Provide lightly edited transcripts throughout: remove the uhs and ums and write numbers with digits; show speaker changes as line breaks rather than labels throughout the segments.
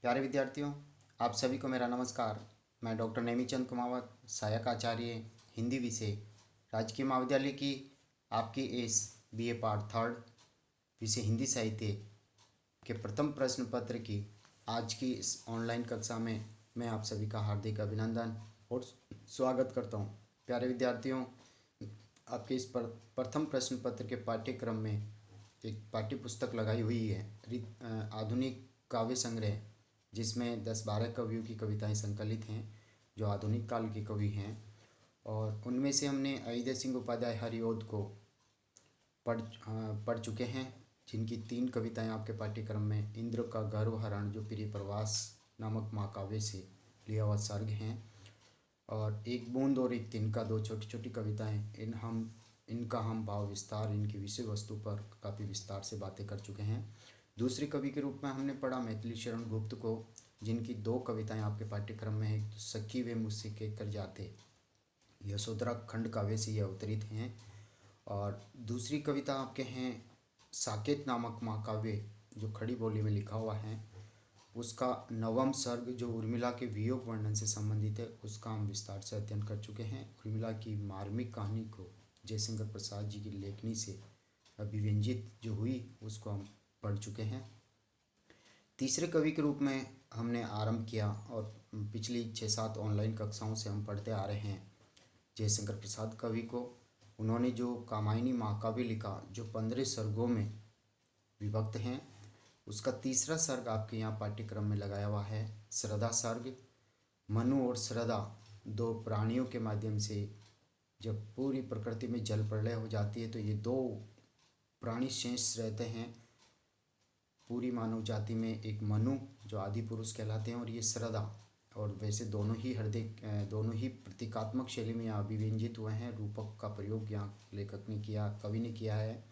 प्यारे विद्यार्थियों, आप सभी को मेरा नमस्कार। मैं डॉक्टर नेमीचंद कुमावत, सहायक आचार्य हिंदी विषय, राजकीय महाविद्यालय की आपकी इस बीए पार्ट थर्ड विषय हिंदी साहित्य के प्रथम प्रश्न पत्र की आज की इस ऑनलाइन कक्षा में मैं आप सभी का हार्दिक अभिनंदन और स्वागत करता हूं। प्यारे विद्यार्थियों, आपके इस प्रथम प्रश्न पत्र के पाठ्यक्रम में एक पाठ्य पुस्तक लगाई हुई है, आधुनिक काव्य संग्रह, जिसमें 10-12 कवियों की कविताएं संकलित हैं जो आधुनिक काल के कवि हैं। और उनमें से हमने अयोध्या सिंह उपाध्याय हरिओद को पढ़ चुके हैं, जिनकी 3 कविताएं आपके पाठ्यक्रम में इंद्र का गर्वहरण जो प्रिय प्रवास नामक महाकाव्य से लिया हुआ सर्ग हैं, और एक बूंद और एक तिनका 2 छोटी छोटी कविताएं। इनका हम भाव विस्तार, इनकी विषय वस्तु पर काफ़ी विस्तार से बातें कर चुके हैं। दूसरे कवि के रूप में हमने पढ़ा मैथिली शरण गुप्त को, जिनकी 2 कविताएं आपके पाठ्यक्रम में हैं। तो सखी वे मुझसे कह कर जाते, यशोधरा खंड काव्य से यह अवतरित हैं। और दूसरी कविता आपके हैं साकेत नामक महाकाव्य, जो खड़ी बोली में लिखा हुआ है। उसका 9वां सर्ग जो उर्मिला के वियोग वर्णन से संबंधित है, उसका हम विस्तार से अध्ययन कर चुके हैं। उर्मिला की मार्मिक कहानी को जयशंकर प्रसाद जी की लेखनी से अभिव्यंजित जो हुई, उसको हम पढ़ चुके हैं। तीसरे कवि के रूप में हमने आरंभ किया और पिछली 6-7 ऑनलाइन कक्षाओं से हम पढ़ते आ रहे हैं जयशंकर प्रसाद कवि को। उन्होंने जो कामायनी महाकाव्य लिखा, जो 15 सर्गों में विभक्त हैं, उसका तीसरा सर्ग आपके यहाँ पाठ्यक्रम में लगाया हुआ है, श्रद्धा सर्ग। मनु और श्रद्धा 2 प्राणियों के माध्यम से जब पूरी प्रकृति में जल प्रलय हो जाती है, तो ये 2 प्राणी शेष रहते हैं पूरी मानव जाति में। एक मनु जो आदि पुरुष कहलाते हैं, और ये श्रद्धा। और वैसे दोनों ही प्रतीकात्मक शैली में यहाँ अभिव्यंजित हुए हैं। रूपक का प्रयोग यहाँ लेखक ने किया, कवि ने किया है।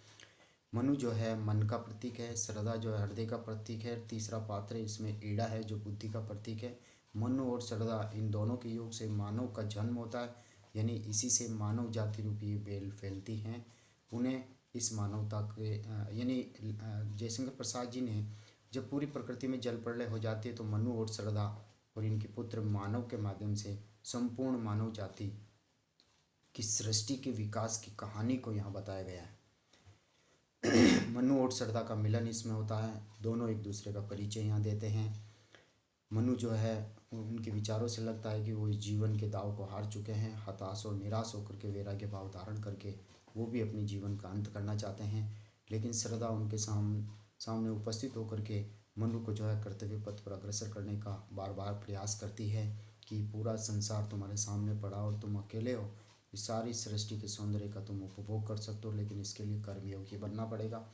मनु जो है मन का प्रतीक है, श्रद्धा जो है हृदय का प्रतीक है। तीसरा पात्र इसमें ईड़ा है जो बुद्धि का प्रतीक है। मनु और श्रद्धा, इन दोनों के योग से मानव का जन्म होता है, यानी इसी से मानव जाति रूपी बेल फैलती हैं। उन्हें इस मानवता के यानी जयशंकर प्रसाद जी ने जब पूरी प्रकृति में जल प्रलय हो जाती है, तो मनु और श्रद्धा और इनके पुत्र मानव के माध्यम से संपूर्ण मानव जाति की सृष्टि के विकास की कहानी को यहाँ बताया गया है। मनु और श्रद्धा का मिलन इसमें होता है, दोनों एक दूसरे का परिचय यहाँ देते हैं। मनु जो है, उनके विचारों से लगता है कि वो इस जीवन के दाव को हार चुके हैं। हताश और निराश होकर के वैराग्य भाव धारण करके वो भी अपने जीवन का अंत करना चाहते हैं। लेकिन श्रद्धा उनके सामने उपस्थित होकर के मनु को जो है कर्तव्य पथ पर अग्रसर करने का बार बार प्रयास करती है कि पूरा संसार तुम्हारे सामने पड़ा और तुम अकेले हो, इस सारी सृष्टि के सौंदर्य का तुम उपभोग कर सकते हो, लेकिन इसके लिए कर्मयोगी बनना पड़ेगा।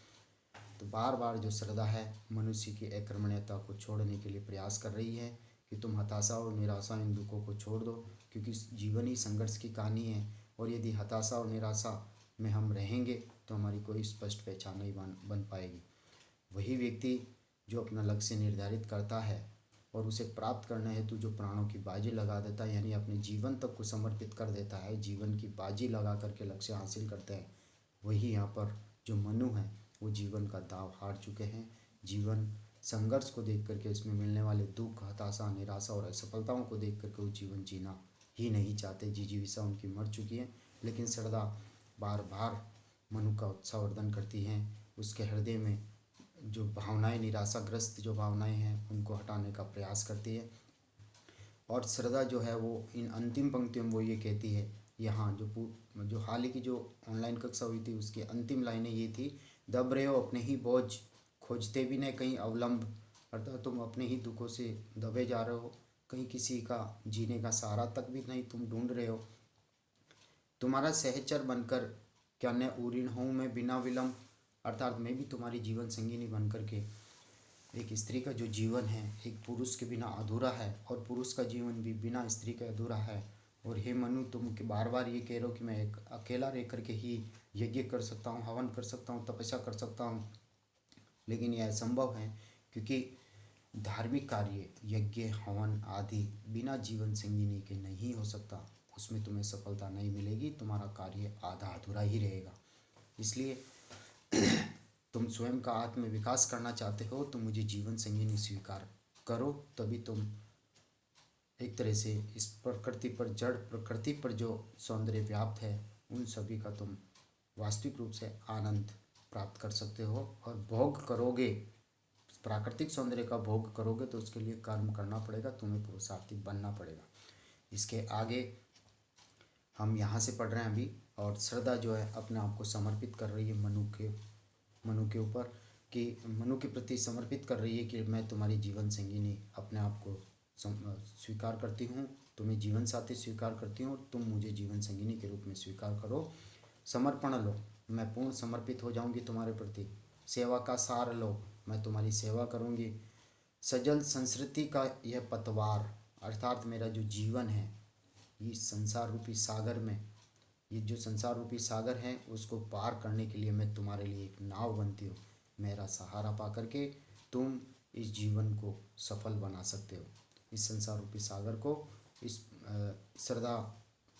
तो बार बार जो श्रद्धा है मनुष्य की अकर्मण्यता को छोड़ने के लिए प्रयास कर रही है कि तुम हताशा और निराशा इन दुखों को छोड़ दो, क्योंकि जीवन ही संघर्ष की कहानी है। और यदि हताशा और निराशा में हम रहेंगे तो हमारी कोई स्पष्ट पहचान नहीं बन पाएगी। वही व्यक्ति जो अपना लक्ष्य निर्धारित करता है और उसे प्राप्त करने हेतु जो प्राणों की बाजी लगा देता है, यानी अपने जीवन तक को समर्पित कर देता है, जीवन की बाजी लगा करके लक्ष्य हासिल करते हैं, वही यहाँ पर जो मनु है वो जीवन का दाव हार चुके हैं। जीवन संघर्ष को देख करके, इसमें मिलने वाले दुख, हताशा, निराशा और असफलताओं को देख करके वो जीवन जीना ही नहीं चाहते। जिजीविषा उनकी मर चुकी है। लेकिन श्रद्धा बार बार मनु का उत्साहवर्धन करती हैं, उसके हृदय में जो भावनाएं, निराशाग्रस्त जो भावनाएं हैं, उनको हटाने का प्रयास करती है। और श्रद्धा जो है वो इन अंतिम पंक्तियों में वो ये कहती है, यहाँ जो हाल ही की जो ऑनलाइन कक्षा हुई थी उसकी अंतिम लाइनें ये थी, दब रहे हो अपने ही बोझ, खोजते भी नहीं कहीं अवलंब। अर्थात तुम अपने ही दुखों से दबे जा रहे हो, कहीं किसी का जीने का सहारा तक भी नहीं तुम ढूंढ रहे हो। तुम्हारा सहचर बनकर क्या न उरीण हूँ मैं बिना विलंब, अर्थात मैं भी तुम्हारी जीवन संगिनी बन करके, एक स्त्री का जो जीवन है एक पुरुष के बिना अधूरा है, और पुरुष का जीवन भी बिना स्त्री के अधूरा है। और हे मनु, तुम बार बार ये कह रहे हो कि मैं एक अकेला रह करके ही यज्ञ कर सकता हूँ, हवन कर सकता हूँ, तपस्या कर सकता हूँ, लेकिन यह असंभव है, क्योंकि धार्मिक कार्य, यज्ञ, हवन आदि बिना जीवन संगिनी के नहीं हो सकता। उसमें तुम्हें सफलता नहीं मिलेगी, तुम्हारा कार्य आधा अधूरा ही रहेगा। इसलिए तुम स्वयं का आत्म विकास करना चाहते हो तो मुझे जीवन संगिनी स्वीकार करो, तभी तुम एक तरह से इस प्रकृति पर, जड़ प्रकृति पर जो सौंदर्य व्याप्त है, उन सभी का तुम वास्तविक रूप से आनंद प्राप्त कर सकते हो। और भोग करोगे, प्राकृतिक सौंदर्य का भोग करोगे तो उसके लिए कर्म करना पड़ेगा, तुम्हें पुरुषार्थी बनना पड़ेगा। इसके आगे हम यहाँ से पढ़ रहे हैं अभी। और श्रद्धा जो है अपने आप को समर्पित कर रही है मनु के ऊपर, कि मनु के प्रति समर्पित कर रही है कि मैं तुम्हारी जीवन संगिनी अपने आप को स्वीकार करती हूँ, तुम्हें जीवन साथी स्वीकार करती हूँ, और तुम मुझे जीवन संगिनी के रूप में स्वीकार करो। समर्पण लो, मैं पूर्ण समर्पित हो जाऊंगी तुम्हारे प्रति। सेवा का सार लो, मैं तुम्हारी सेवा करूंगी। सजल संस्कृति का यह पतवार, अर्थात मेरा जो जीवन है, ये संसार रूपी सागर में, ये जो संसार रूपी सागर है उसको पार करने के लिए मैं तुम्हारे लिए एक नाव बनती हूँ। मेरा सहारा पा करके तुम इस जीवन को सफल बना सकते हो। इस संसार रूपी सागर को, इस श्रद्धा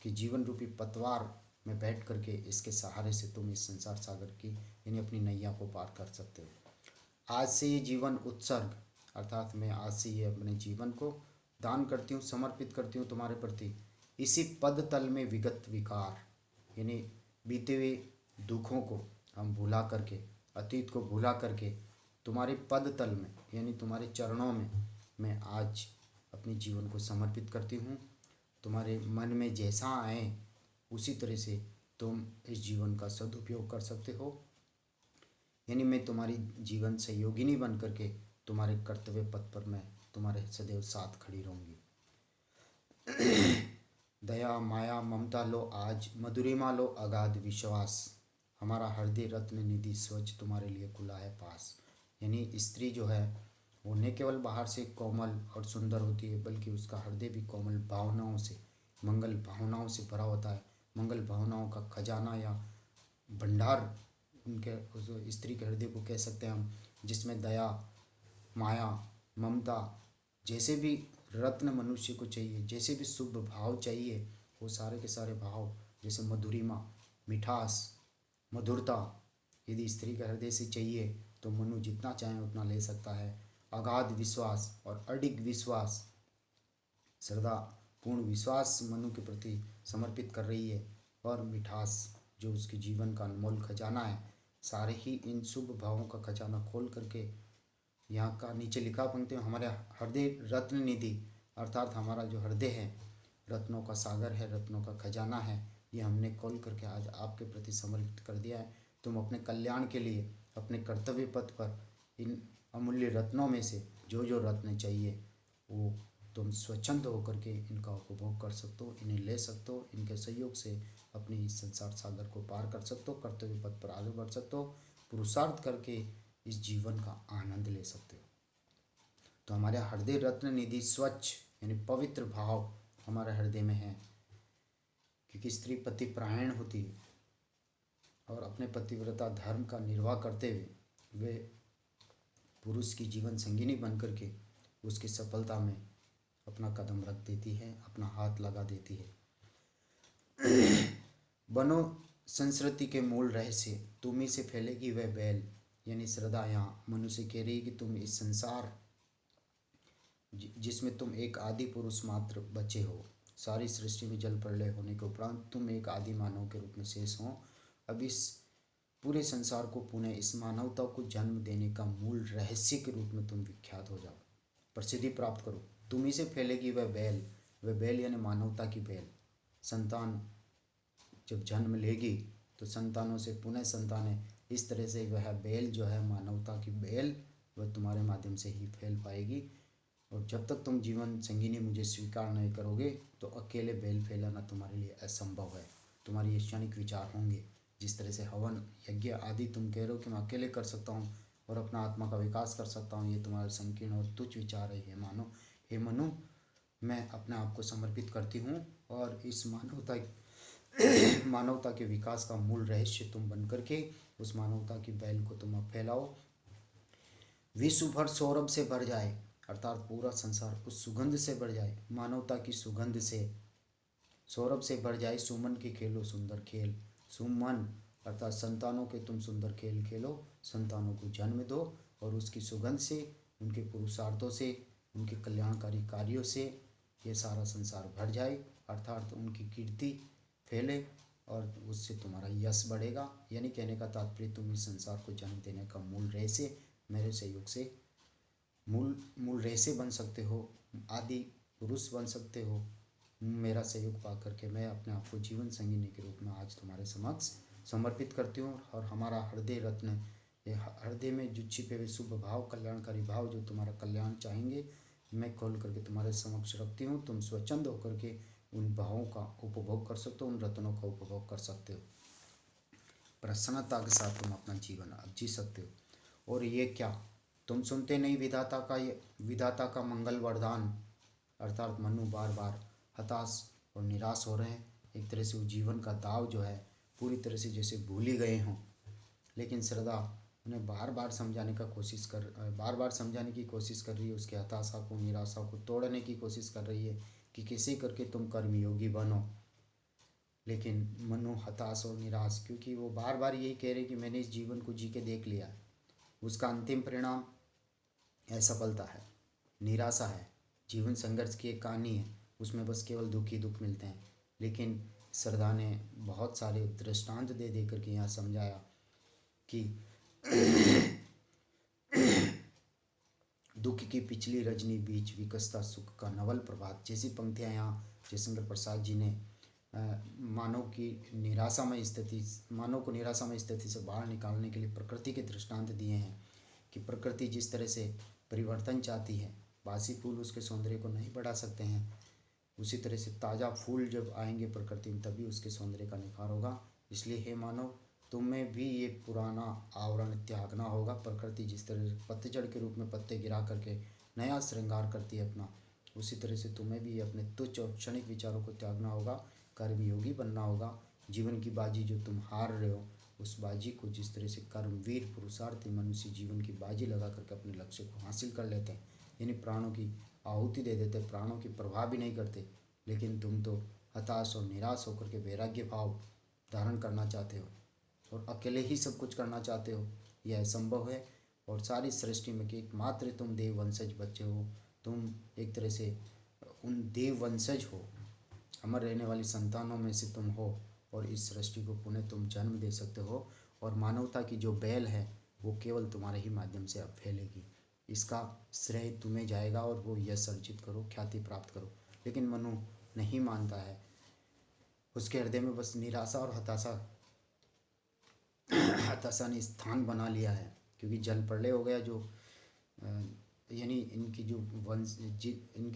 के जीवन रूपी पतवार में बैठ करके इसके सहारे से तुम इस संसार सागर की, यानी अपनी नैया को पार कर सकते हो। आज से ये जीवन उत्सर्ग, अर्थात मैं आज से ये अपने जीवन को दान करती हूँ, समर्पित करती हूँ तुम्हारे प्रति। इसी पद तल में विगत विकार, यानी बीते हुए दुखों को हम भुला करके, अतीत को भुला करके तुम्हारे पद तल में, यानी तुम्हारे चरणों में मैं आज अपने जीवन को समर्पित करती हूँ। तुम्हारे मन में जैसा आए उसी तरह से तुम इस जीवन का सदुपयोग कर सकते हो। यानी मैं तुम्हारी जीवन सहयोगिनी बन करके तुम्हारे कर्तव्य पथ पर मैं तुम्हारे सदैव साथ खड़ी रहूँगी। दया माया ममता लो आज, मधुरिमा लो अगाध विश्वास, हमारा हृदय रत्न निधि स्वच्छ तुम्हारे लिए खुला है पास। यानी स्त्री जो है वो न केवल बाहर से कोमल और सुंदर होती है, बल्कि उसका हृदय भी कोमल भावनाओं से, मंगल भावनाओं से भरा होता है। मंगल भावनाओं का खजाना या भंडार उनके, उस स्त्री के हृदय को कह सकते हैं हम, जिसमें दया माया ममता जैसे भी रत्न मनुष्य को चाहिए, जैसे भी शुभ भाव चाहिए, वो सारे के सारे भाव, जैसे मधुरिमा, मिठास, मधुरता, यदि स्त्री के हृदय से चाहिए तो मनु जितना चाहे उतना ले सकता है। अगाध विश्वास और अडिग विश्वास, श्रद्धा पूर्ण विश्वास मनु के प्रति समर्पित कर रही है। और मिठास जो उसके जीवन का अनमोल खजाना है, सारे ही इन शुभ भावों का खजाना खोल करके, यहाँ का नीचे लिखा पंक्ति में, हमारे हृदय रत्न निधि, अर्थात हमारा जो हृदय है रत्नों का सागर है, रत्नों का खजाना है, ये हमने खोल करके आज आपके प्रति समर्पित कर दिया है। तुम अपने कल्याण के लिए अपने कर्तव्य पथ पर इन अमूल्य रत्नों में से जो जो रत्न चाहिए वो तुम स्वच्छंद होकर के इनका उपभोग कर सकते हो, इन्हें ले सकते हो, इनके सहयोग से अपने इस संसार सागर को पार कर सकते हो, कर्तव्य पथ पर आगे बढ़ सकते हो, पुरुषार्थ करके इस जीवन का आनंद ले सकते हो। तो हमारे हृदय रत्न निधि स्वच्छ, यानी पवित्र भाव हमारे हृदय में है, क्योंकि स्त्री पति परायण होती है और अपने पतिव्रता धर्म का निर्वाह करते हुए वे पुरुष की जीवन संगिनी बन करके उसकी सफलता में अपना कदम रख देती है, अपना हाथ लगा देती है। बनो संस्कृति के मूल रहस्य, तुम्ही से फैलेगी वह बैल, यानी श्रद्धा यहाँ मनुष्य कह रही है कि तुम इस संसार जिसमें तुम एक आदि पुरुष मात्र बचे हो, सारी सृष्टि में जल प्रलय होने के उपरांत तुम एक आदि मानव के रूप में शेष हो। अब इस पूरे संसार को पुनः इस मानवता को जन्म देने का मूल रहस्य के रूप में तुम विख्यात हो जाओ, प्रसिद्धि प्राप्त करो। तुम्ही से फैलेगी वह बैल यानी मानवता की बैल। संतान जब जन्म लेगी तो संतानों से पुनः संतानें, इस तरह से वह बैल जो है मानवता की बैल, वह तुम्हारे माध्यम से ही फैल पाएगी। और जब तक तुम जीवन संगिनी मुझे स्वीकार नहीं करोगे तो अकेले बैल फैलाना तुम्हारे लिए असंभव है। तुम्हारे ये क्षणिक विचार होंगे, जिस तरह से हवन यज्ञ आदि तुम कह रहे हो कि मैं अकेले कर सकता हूँ और अपना आत्मा का विकास कर सकता हूँ, ये तुम्हारे संकीर्ण और तुच्छ विचार है। हे मनु, मैं अपने आप को समर्पित करती हूँ और इस मानवता के विकास का मूल रहस्य तुम बन करके उस मानवता की बैल को तुम अब फैलाओ। विश्व भर सौरभ से भर जाए, अर्थात पूरा संसार उस सुगंध से भर जाए, मानवता की सुगंध से, सौरभ से भर जाए। सुमन के खेलो सुंदर खेल, सुमन अर्थात संतानों के तुम सुंदर खेल खेलो, संतानों को जन्म दो और उसकी सुगंध से, उनके पुरुषार्थों से उनके कल्याणकारी कार्यों से ये सारा संसार भर जाए, अर्थात उनकी कीर्ति फैले और उससे तुम्हारा यश बढ़ेगा। यानी कहने का तात्पर्य तुम इस संसार को जन्म देने का मूल रहस्य मेरे सहयोग से मूल रहस्य बन सकते हो, आदि पुरुष बन सकते हो। मेरा सहयोग पा करके मैं अपने आप को जीवन संगिनी के रूप में आज तुम्हारे समक्ष समर्पित करती हूँ और हमारा हृदय रत्न, ये हृदय में जो छिपे हुए शुभ भाव, कल्याणकारी भाव जो तुम्हारा कल्याण चाहेंगे, मैं खोल करके तुम्हारे समक्ष रखती हूँ। तुम स्वच्छंद होकर के उन भावों का उपभोग कर सकते हो, उन रत्नों का उपभोग कर सकते हो। प्रसन्नता के साथ तुम अपना जीवन अब जी सकते हो। और ये क्या, तुम सुनते नहीं विधाता का मंगल वरदान। अर्थात मनु बार बार हताश और निराश हो रहे हैं। एक तरह से वो जीवन का दाव जो है पूरी तरह से जैसे भूल ही गए हों, लेकिन श्रद्धा उन्हें बार बार समझाने की कोशिश कर रही है। उसके हताशा को, निराशा को तोड़ने की कोशिश कर रही है कि कैसे करके तुम कर्मयोगी बनो। लेकिन मनु हताश और निराश, क्योंकि वो बार बार यही कह रहे कि मैंने इस जीवन को जी के देख लिया है। उसका अंतिम परिणाम असफलता है, निराशा है, जीवन संघर्ष की एक कहानी है, उसमें बस केवल दुख ही दुख मिलते हैं। लेकिन श्रद्धा ने बहुत सारे दृष्टांत दे करके यहाँ समझाया कि दुख की पिछली रजनी बीच विकसता सुख का नवल प्रभात जैसी पंक्तियाँ यहाँ जयशंकर प्रसाद जी ने मानव को निराशामय स्थिति से बाहर निकालने के लिए प्रकृति के दृष्टांत दिए हैं कि प्रकृति जिस तरह से परिवर्तन चाहती है, बासी फूल उसके सौंदर्य को नहीं बढ़ा सकते हैं, उसी तरह से ताज़ा फूल जब आएंगे प्रकृति में तभी उसके सौंदर्य का निखार होगा। इसलिए हे मानव, तुम्हें भी ये पुराना आवरण त्यागना होगा। प्रकृति जिस तरह से पतझड़ के रूप में पत्ते गिरा करके नया श्रृंगार करती है अपना, उसी तरह से तुम्हें भी अपने तुच्छ और क्षणिक विचारों को त्यागना होगा, कर्मयोगी बनना होगा। जीवन की बाजी जो तुम हार रहे हो, उस बाजी को जिस तरह से कर्मवीर पुरुषार्थी मनुष्य जीवन की बाजी लगा करके अपने लक्ष्य को हासिल कर लेते हैं, यानी प्राणों की आहुति दे देते, प्राणों की परवाह भी नहीं करते। लेकिन तुम तो हताश और निराश होकर के वैराग्य भाव धारण करना चाहते हो और अकेले ही सब कुछ करना चाहते हो। यह असंभव है। और सारी सृष्टि में कि एकमात्र तुम देव वंशज बच्चे हो, तुम एक तरह से उन देव वंशज हो, अमर रहने वाली संतानों में से तुम हो और इस सृष्टि को पुनः तुम जन्म दे सकते हो। और मानवता की जो बैल है वो केवल तुम्हारे ही माध्यम से अब फैलेगी। इसका श्रेय तुम्हें जाएगा और वो यश अर्जित करो, ख्याति प्राप्त करो। लेकिन मनु नहीं मानता है, उसके हृदय में बस निराशा और हताशा ने स्थान बना लिया है। क्योंकि जल प्रलय हो गया, जो यानी इनकी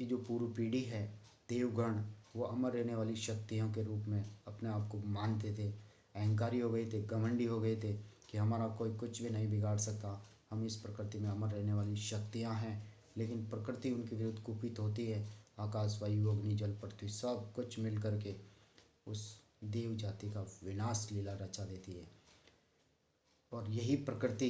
जो पूर्व पीढ़ी है देवगण, वो अमर रहने वाली शक्तियों के रूप में अपने आप को मानते थे, अहंकारी हो गए थे, घमंडी हो गए थे कि हमारा कोई कुछ भी नहीं बिगाड़ सकता, हम इस प्रकृति में अमर रहने वाली शक्तियाँ हैं। लेकिन प्रकृति उनके विरुद्ध कुपित होती है। आकाश, वायु, अग्नि, जल, पृथ्वी सब कुछ मिल करके उस देव जाति का विनाश लीला रचा देती है। और यही प्रकृति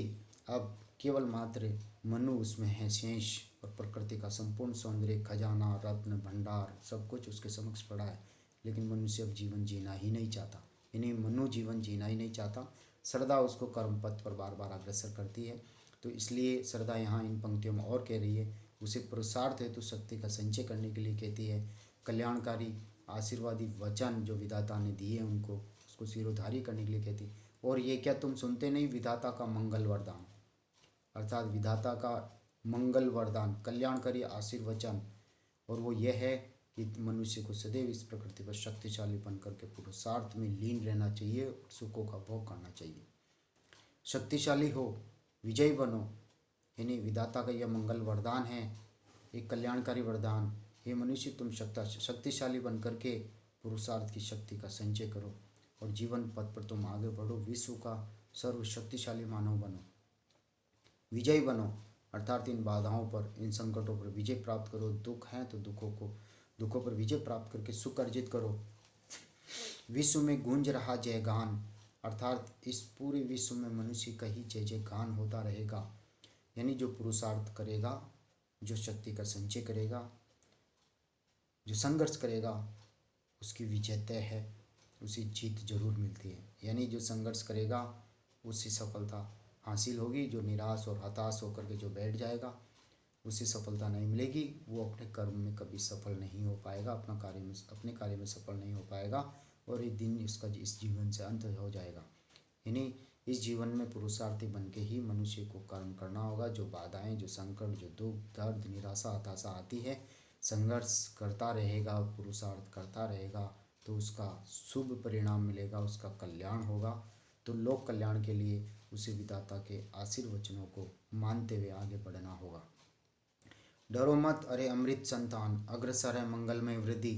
अब केवल मात्र मनु उसमें है शेष, और प्रकृति का संपूर्ण सौंदर्य, खजाना, रत्न भंडार सब कुछ उसके समक्ष पड़ा है। लेकिन मनुष्य अब जीवन जीना ही नहीं चाहता, यानी मनु जीवन जीना ही नहीं चाहता। श्रद्धा उसको कर्म पथ पर बार बार अग्रसर करती है। तो इसलिए श्रद्धा यहाँ इन पंक्तियों में और कह रही है, उसे पुरुषार्थ हेतु शक्ति का संचय करने के लिए कहती है। कल्याणकारी आशीर्वादी वचन जो विधाता ने दिए उनको, उसको सिरोधारी करने के लिए कहती है। और ये क्या, तुम सुनते नहीं विधाता का मंगल वरदान, अर्थात विधाता का मंगल वरदान, कल्याणकारी आशीर्वचन। और वो यह है कि मनुष्य को सदैव इस प्रकृति पर शक्तिशाली बन करके पुरुषार्थ में लीन रहना चाहिए और सुखों का भोग करना चाहिए। शक्तिशाली हो, विजयी बनो, यानी विधाता का यह मंगल वरदान है, एक कल्याणकारी वरदान। हे मनुष्य, तुम शक्तिशाली बन करके पुरुषार्थ की शक्ति का संचय करो और जीवन पथ पर तुम आगे बढ़ो, विश्व का सर्वशक्तिशाली मानव बनो, विजयी बनो। अर्थात इन बाधाओं पर, इन संकटों पर विजय प्राप्त करो। दुख हैं तो दुखों पर विजय प्राप्त करके सुख अर्जित करो। विश्व में गूंज रहा जयगान, अर्थात इस पूरे विश्व में मनुष्य का ही जय जयगान होता रहेगा। यानी जो पुरुषार्थ करेगा, जो शक्ति का संचय करेगा, जो संघर्ष करेगा, उसकी विजय तय है, उसे जीत जरूर मिलती है। यानी जो संघर्ष करेगा उससे सफलता हासिल होगी। जो निराश और हताश होकर के जो बैठ जाएगा, उसे सफलता नहीं मिलेगी, वो अपने कर्म में कभी सफल नहीं हो पाएगा, अपने कार्य में सफल नहीं हो पाएगा, और एक दिन इसका इस जीवन से अंत हो जाएगा। यानी इस जीवन में पुरुषार्थी बन के ही मनुष्य को कर्म करना होगा। जो बाधाएं, जो संकट, जो दुख, दर्द, निराशा, हताशा आती है, संघर्ष करता रहेगा, पुरुषार्थ करता रहेगा, तो उसका शुभ परिणाम मिलेगा, उसका कल्याण होगा। तो लोक कल्याण के लिए उसे विधाता के आशीर्वचनों को मानते हुए आगे बढ़ना होगा। डरो मत अरे अमृत संतान, अग्रसर है मंगलमय वृद्धि।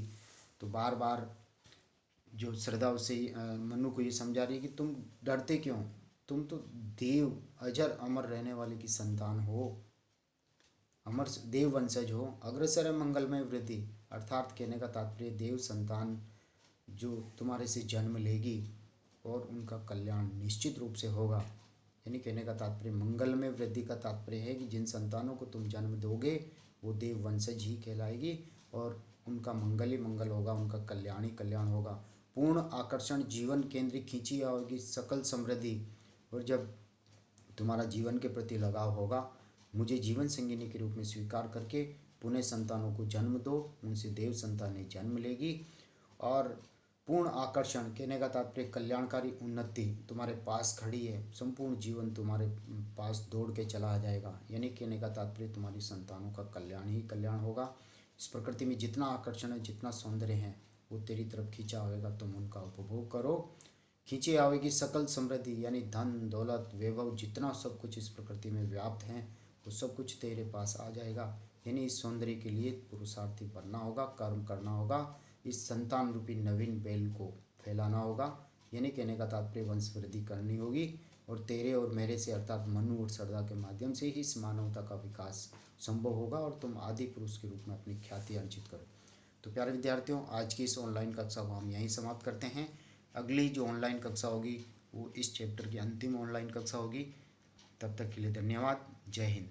तो बार बार जो श्रद्धा उसे मनु को ये समझा रही है कि तुम डरते क्यों, तुम तो देव, अजर अमर रहने वाले की संतान हो, अमर देव वंशज हो। अग्रसर है मंगलमय वृद्धि, अर्थात कहने का तात्पर्य देव संतान जो तुम्हारे से जन्म लेगी और उनका कल्याण निश्चित रूप से होगा। यानी कहने का तात्पर्य मंगलमय वृद्धि का तात्पर्य है कि जिन संतानों को तुम जन्म दोगे वो देव वंशज ही कहलाएगी, और उनका मंगल ही मंगल होगा, उनका कल्याण ही कल्याण होगा। पूर्ण आकर्षण, जीवन केंद्र खींची होगी सकल समृद्धि। और जब तुम्हारा जीवन के प्रति लगाव होगा, मुझे जीवन संगिनी के रूप में स्वीकार करके पुनः संतानों को जन्म दो, उनसे देव संतानें जन्म लेगी। और पूर्ण आकर्षण कहने का तात्पर्य कल्याणकारी उन्नति तुम्हारे पास खड़ी है, संपूर्ण जीवन तुम्हारे पास दौड़ के चला आ जाएगा। यानी कहने का तात्पर्य तुम्हारी संतानों का कल्याण ही कल्याण होगा। इस प्रकृति में जितना आकर्षण है, जितना सौंदर्य है, वो तेरी तरफ खींचा आवेगा, तुम उनका उपभोग करो। खींची आवेगी सकल समृद्धि, यानी धन दौलत वैभव, जितना सब कुछ इस प्रकृति में व्याप्त है वो सब कुछ तेरे पास आ जाएगा। यानी इस सौंदर्य के लिए पुरुषार्थी बनना होगा, कर्म करना होगा, इस संतान रूपी नवीन बेल को फैलाना होगा। यानी कहने का तात्पर्य वंश वृद्धि करनी होगी, और तेरे और मेरे से अर्थात मनु और श्रद्धा के माध्यम से ही इस मानवता का विकास संभव होगा, और तुम आदि पुरुष के रूप में अपनी ख्याति अर्जित करो। तो प्यारे विद्यार्थियों, आज की इस ऑनलाइन कक्षा को हम यहीं समाप्त करते हैं। अगली जो ऑनलाइन कक्षा होगी वो इस चैप्टर की अंतिम ऑनलाइन कक्षा होगी। तब तक के लिए धन्यवाद। जय हिंद।